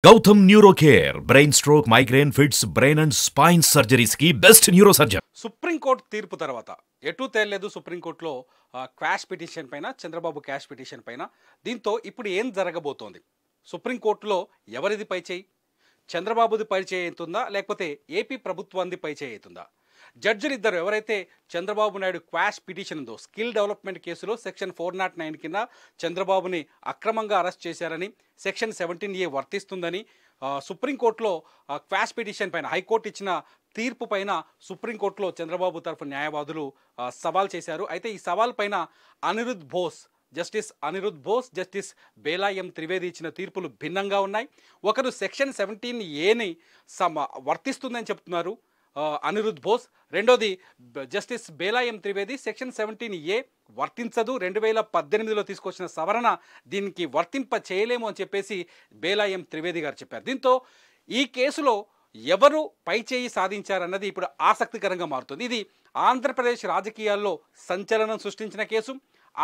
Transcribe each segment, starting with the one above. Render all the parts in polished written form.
Gautam neuro care brain stroke migraine fits brain and spine surgeries కి best neurosurgeon. Supreme court తీర్పు తర్వాత ఎటు తేలలేదు సుప్రీంకోర్టులో క్వాష్ పిటిషన్ పైన, చంద్రబాబు క్వాష్ పిటిషన్ పైన. దీంతో ఇప్పుడు ఏం జరగబోతోంది? సుప్రీంకోర్టులో ఎవరిది పై చేయి? చంద్రబాబుది పై చేయి అవుతుందా, లేకపోతే ఏపీ ప్రభుత్వాన్ని పై చేయి అవుతుందా? జడ్జిలు ఇద్దరు ఎవరైతే చంద్రబాబు నాయుడు క్వాష్ పిటిషన్ ఉందో, స్కిల్ డెవలప్మెంట్ కేసులో సెక్షన్ 409 కింద చంద్రబాబుని అక్రమంగా అరెస్ట్ చేశారని, సెక్షన్ 17A వర్తిస్తుందని సుప్రీంకోర్టులో క్వాష్ పిటిషన్ పైన హైకోర్టు ఇచ్చిన తీర్పు పైన సుప్రీంకోర్టులో చంద్రబాబు తరఫు న్యాయవాదులు సవాల్ చేశారు. అయితే ఈ సవాల్ పైన జస్టిస్ అనిరుద్ బోస్, జస్టిస్ బేలా ఎం త్రివేది ఇచ్చిన తీర్పులు భిన్నంగా ఉన్నాయి. ఒకరు సెక్షన్ 17Aని వర్తిస్తుందని చెప్తున్నారు అనిరుద్ బోస్. రెండోది జస్టిస్ బేలా ఎం త్రివేది సెక్షన్ 17A వర్తించదు, 2018లో తీసుకొచ్చిన సవరణ దీనికి వర్తింప చేయలేము అని చెప్పేసి బేలా ఎం త్రివేది గారు చెప్పారు. దీంతో ఈ కేసులో ఎవరు పైచేయి సాధించారన్నది ఇప్పుడు ఆసక్తికరంగా మారుతుంది. ఇది ఆంధ్రప్రదేశ్ రాజకీయాల్లో సంచలనం సృష్టించిన కేసు.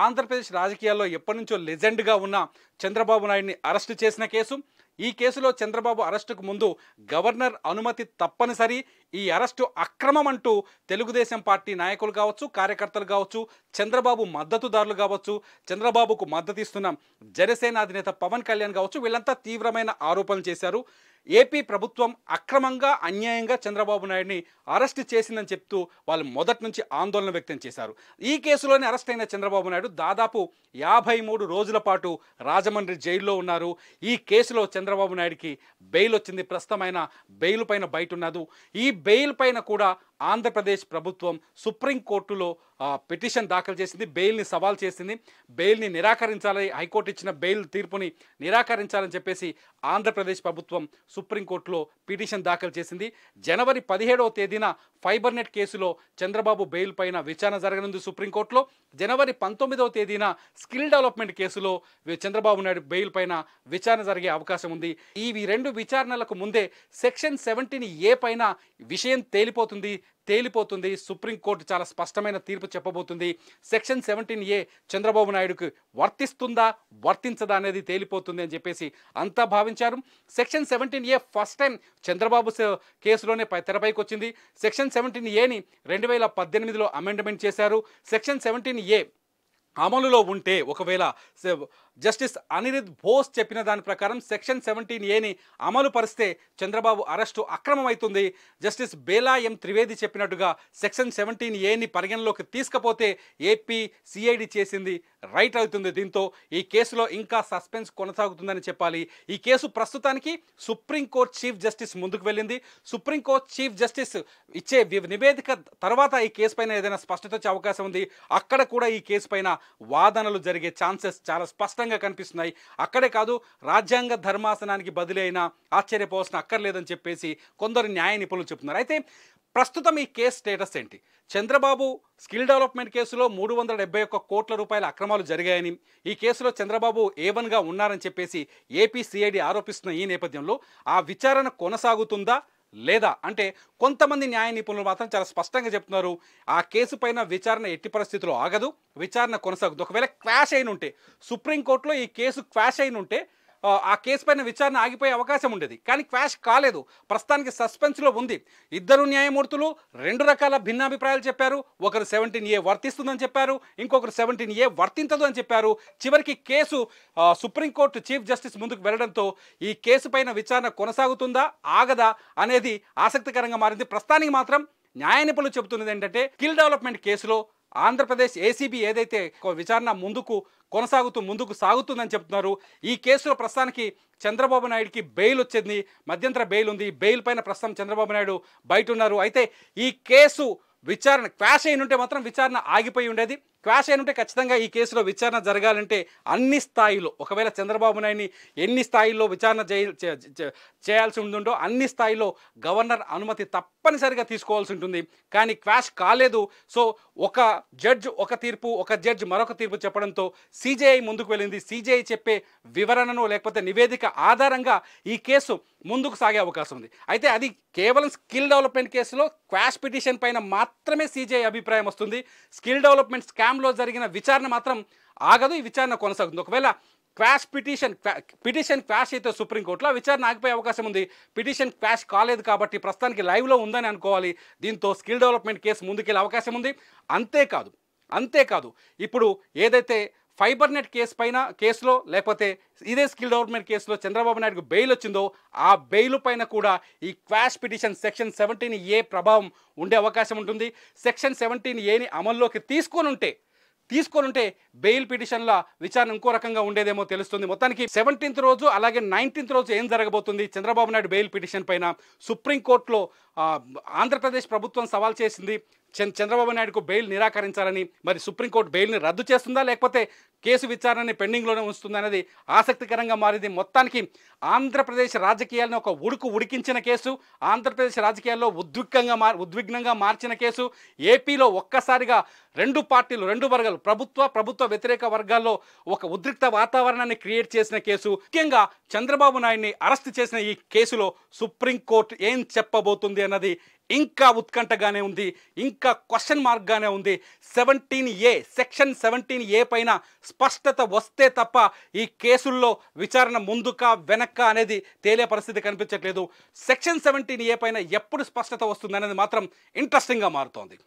ఆంధ్రప్రదేశ్ రాజకీయాల్లో ఎప్పటి నుంచో లెజెండ్గా ఉన్న చంద్రబాబు నాయుడిని అరెస్టు చేసిన కేసు. ఈ కేసులో చంద్రబాబు అరెస్టుకు ముందు గవర్నర్ అనుమతి తప్పనిసరి, ఈ అరెస్టు అక్రమం అంటూ తెలుగుదేశం పార్టీ నాయకులు కావచ్చు, కార్యకర్తలు కావచ్చు, చంద్రబాబు మద్దతుదారులు కావచ్చు, చంద్రబాబుకు మద్దతు ఇస్తున్న జనసేన అధినేత పవన్ కళ్యాణ్ కావచ్చు, వీళ్ళంతా తీవ్రమైన ఆరోపణలు చేశారు. ఏపీ ప్రభుత్వం అక్రమంగా, అన్యాయంగా చంద్రబాబు నాయుడిని అరెస్ట్ చేసిందని చెప్తూ వాళ్ళు మొదటి నుంచి ఆందోళన వ్యక్తం చేశారు. ఈ కేసులోనే అరెస్ట్ అయిన చంద్రబాబు నాయుడు దాదాపు 53 రోజుల పాటు రాజమండ్రి జైల్లో ఉన్నారు. ఈ కేసులో చంద్రబాబు నాయుడికి బెయిల్ వచ్చింది. ప్రస్తుతమైన బెయిల్ పైన బయట ఉన్నది. ఈ బెయిల్ పైన కూడా ఆంధ్రప్రదేశ్ ప్రభుత్వం సుప్రీంకోర్టులో పిటిషన్ దాఖలు చేసింది, బెయిల్ని సవాల్ చేసింది. బెయిల్ని నిరాకరించాలని, హైకోర్టు ఇచ్చిన బెయిల్ తీర్పుని నిరాకరించాలని చెప్పేసి ఆంధ్రప్రదేశ్ ప్రభుత్వం సుప్రీంకోర్టులో పిటిషన్ దాఖలు చేసింది. జనవరి 17వ తేదీన ఫైబర్ నెట్ కేసులో చంద్రబాబు బెయిల్ పైన విచారణ జరగనుంది సుప్రీంకోర్టులో. జనవరి 19వ తేదీన స్కిల్ డెవలప్మెంట్ కేసులో చంద్రబాబు నాయుడు బెయిల్ పైన విచారణ జరిగే అవకాశం ఉంది. ఈ రెండు విచారణలకు ముందే సెక్షన్ 17A పైన విషయం తేలిపోతుంది. సుప్రీంకోర్టు చాలా స్పష్టమైన తీర్పు చెప్పబోతుంది. సెక్షన్ 17A చంద్రబాబు నాయుడుకు వర్తించదా అనేది తేలిపోతుంది అని చెప్పేసి అంతా భావించారు. Section 17A first time Chandrababu కేసులోనే తెరపైకి వచ్చింది. సెక్షన్ 17Aని 2018లో అమెండ్మెంట్ చేశారు. సెక్షన్ 17A అమలులో ఉంటే, ఒకవేళ జస్టిస్ అనిరుద్ బోస్ చెప్పిన దాని ప్రకారం సెక్షన్ 17Aని అమలు పరిస్తే చంద్రబాబు అరెస్టు అక్రమమవుతుంది. జస్టిస్ బేలా ఎం త్రివేది చెప్పినట్టుగా సెక్షన్ 17Aని పరిగణలోకి తీసుకపోతే ఏపీ సిఐడి చేసింది రైట్ అవుతుంది. దీంతో ఈ కేసులో ఇంకా సస్పెన్స్ కొనసాగుతుందని చెప్పాలి. ఈ కేసు ప్రస్తుతానికి సుప్రీంకోర్టు చీఫ్ జస్టిస్ ముందుకు వెళ్ళింది. సుప్రీంకోర్టు చీఫ్ జస్టిస్ ఇచ్చే నివేదిక తర్వాత ఈ కేసు పైన ఏదైనా స్పష్టత వచ్చే అవకాశం ఉంది. అక్కడ కూడా ఈ కేసు పైన వాదనలు జరిగే ఛాన్సెస్ చాలా స్పష్టంగా కనిపిస్తున్నాయి. అక్కడే కాదు, రాజ్యాంగ ధర్మాసనానికి బదిలీ అయినా ఆశ్చర్యపోవాల్సిన అక్కర్లేదని చెప్పేసి కొందరు న్యాయ నిపుణులు చెప్తున్నారు. అయితే ప్రస్తుతం ఈ కేసు స్టేటస్ ఏంటి? చంద్రబాబు స్కిల్ డెవలప్మెంట్ కేసులో 371 కోట్ల రూపాయల అక్రమాలు జరిగాయని, ఈ కేసులో చంద్రబాబు A1గా ఉన్నారని చెప్పేసి ఏపీ సిఐడి ఆరోపిస్తున్న ఈ నేపథ్యంలో ఆ విచారణ కొనసాగుతుందా లేదా అంటే కొంతమంది న్యాయ నిపుణులు మాత్రం చాలా స్పష్టంగా చెప్తున్నారు, ఆ కేసు పైన విచారణ ఎట్టి పరిస్థితుల్లో ఆగదు, విచారణ కొనసాగుతుంది. ఒకవేళ క్వాష్ అయిన ఉంటే, సుప్రీంకోర్టులో ఈ కేసు క్వాష్ అయిన ఉంటే ఆ కేసు పైన విచారణ ఆగిపోయే అవకాశం ఉండేది. కానీ క్వాష్ కాలేదు, ప్రస్తుతానికి సస్పెన్స్లో ఉంది. ఇద్దరు న్యాయమూర్తులు 2 రకాల భిన్నాభిప్రాయాలు చెప్పారు. ఒకరు 17A వర్తిస్తుందని చెప్పారు, ఇంకొకరు 17A వర్తించదు అని చెప్పారు. చివరికి కేసు సుప్రీంకోర్టు చీఫ్ జస్టిస్ ముందుకు వెళ్ళడంతో ఈ కేసు పైన విచారణ కొనసాగుతుందా ఆగదా అనేది ఆసక్తికరంగా మారింది. ప్రస్తుతానికి మాత్రం న్యాయ నిపుణులు చెబుతున్నది ఏంటంటే, స్కిల్ డెవలప్మెంట్ కేసులో ఆంధ్రప్రదేశ్ ఏసీబీ ఏదైతే విచారణ ముందుకు సాగుతుందని చెప్తున్నారు. ఈ కేసులో ప్రస్తుతానికి చంద్రబాబు నాయుడికి బెయిల్ వచ్చింది, మధ్యంతర బెయిల్ ఉంది. బెయిల్ పైన ప్రస్తుతం చంద్రబాబు నాయుడు బయట ఉన్నారు. అయితే ఈ కేసు విచారణ క్వాష్ అయిన ఉంటే మాత్రం విచారణ ఆగిపోయి ఉండేది. క్వాష్ అయిన ఉంటే ఖచ్చితంగా ఈ కేసులో విచారణ జరగాలంటే అన్ని స్థాయిలో, ఒకవేళ చంద్రబాబు నాయుడిని ఎన్ని స్థాయిల్లో విచారణ చేయాల్సి ఉంటుందో అన్ని స్థాయిలో గవర్నర్ అనుమతి తప్పనిసరిగా తీసుకోవాల్సి ఉంటుంది. కానీ క్వాష్ కాలేదు. సో ఒక జడ్జ్ మరొక తీర్పు చెప్పడంతో సిజేఐ ముందుకు వెళ్ళింది. సిజేఐ చెప్పే వివరణను లేకపోతే నివేదిక ఆధారంగా ఈ కేసు ముందుకు సాగే అవకాశం ఉంది. అయితే అది కేవలం స్కిల్ డెవలప్మెంట్ కేసులో క్వాష్ పిటిషన్ పైన మాత్రమే సిజేఐ అభిప్రాయం వస్తుంది. స్కిల్ డెవలప్మెంట్ స్కామ్లో జరిగిన విచారణ మాత్రం ఆగదు, ఈ విచారణ కొనసాగుతుంది. ఒకవేళ క్వాష్ పిటిషన్ క్వాష్ అయితే సుప్రీంకోర్టులో విచారణ ఆగిపోయే అవకాశం ఉంది. పిటిషన్ క్వాష్ కాలేదు కాబట్టి ప్రస్తుతానికి లైవ్లో ఉందని అనుకోవాలి. దీంతో స్కిల్ డెవలప్మెంట్ కేసు ముందుకెళ్ళే అవకాశం ఉంది. అంతేకాదు ఇప్పుడు ఏదైతే ఫైబర్ నెట్ కేసులో లేకపోతే ఇదే స్కిల్ డెవలప్మెంట్ కేసులో చంద్రబాబు నాయుడుకు బెయిల్ వచ్చిందో ఆ బెయిల్ పైన కూడా ఈ క్వాష్ పిటిషన్ సెక్షన్ 17A ప్రభావం ఉండే అవకాశం ఉంటుంది. సెక్షన్ 17Aని అమల్లోకి తీసుకొని ఉంటే బెయిల్ పిటిషన్ల విచారణ ఇంకో రకంగా ఉండేదేమో తెలుస్తుంది. మొత్తానికి 17th రోజు అలాగే 19th రోజు ఏం జరగబోతుంది చంద్రబాబు నాయుడు బెయిల్ పిటిషన్ పైన? సుప్రీంకోర్టులో ఆంధ్రప్రదేశ్ ప్రభుత్వం సవాల్ చేసింది చంద్రబాబు నాయుడుకు బెయిల్ నిరాకరించాలని. మరి సుప్రీంకోర్టు బెయిల్ని రద్దు చేస్తుందా లేకపోతే కేసు విచారణని పెండింగ్లోనే ఉంచుతుందా అనేది ఆసక్తికరంగా మారింది. మొత్తానికి ఆంధ్రప్రదేశ్ రాజకీయాలను ఒక ఉడికించిన కేసు, ఆంధ్రప్రదేశ్ రాజకీయాల్లో ఉద్విగ్నంగా మార్చిన కేసు. ఏపీలో ఒక్కసారిగా రెండు పార్టీలు, రెండు వర్గాలు, ప్రభుత్వ వ్యతిరేక వర్గాల్లో ఒక ఉద్రిక్త వాతావరణాన్ని క్రియేట్ చేసిన కేసు. ముఖ్యంగా చంద్రబాబు నాయుడిని అరెస్ట్ చేసిన ఈ కేసులో సుప్రీంకోర్టు ఏం చెప్పబోతుంది అన్నది ఇంకా ఉత్కంఠగానే ఉంది, ఇంకా క్వశ్చన్ మార్క్గానే ఉంది. సెక్షన్ 17A పైన స్పష్టత వస్తే తప్ప ఈ కేసుల్లో విచారణ ముందుకా వెనక్క అనేది తేలే పరిస్థితి కనిపించట్లేదు. సెక్షన్ 17A పైన ఎప్పుడు స్పష్టత వస్తుంది అనేది మాత్రం ఇంట్రెస్టింగ్గా మారుతోంది.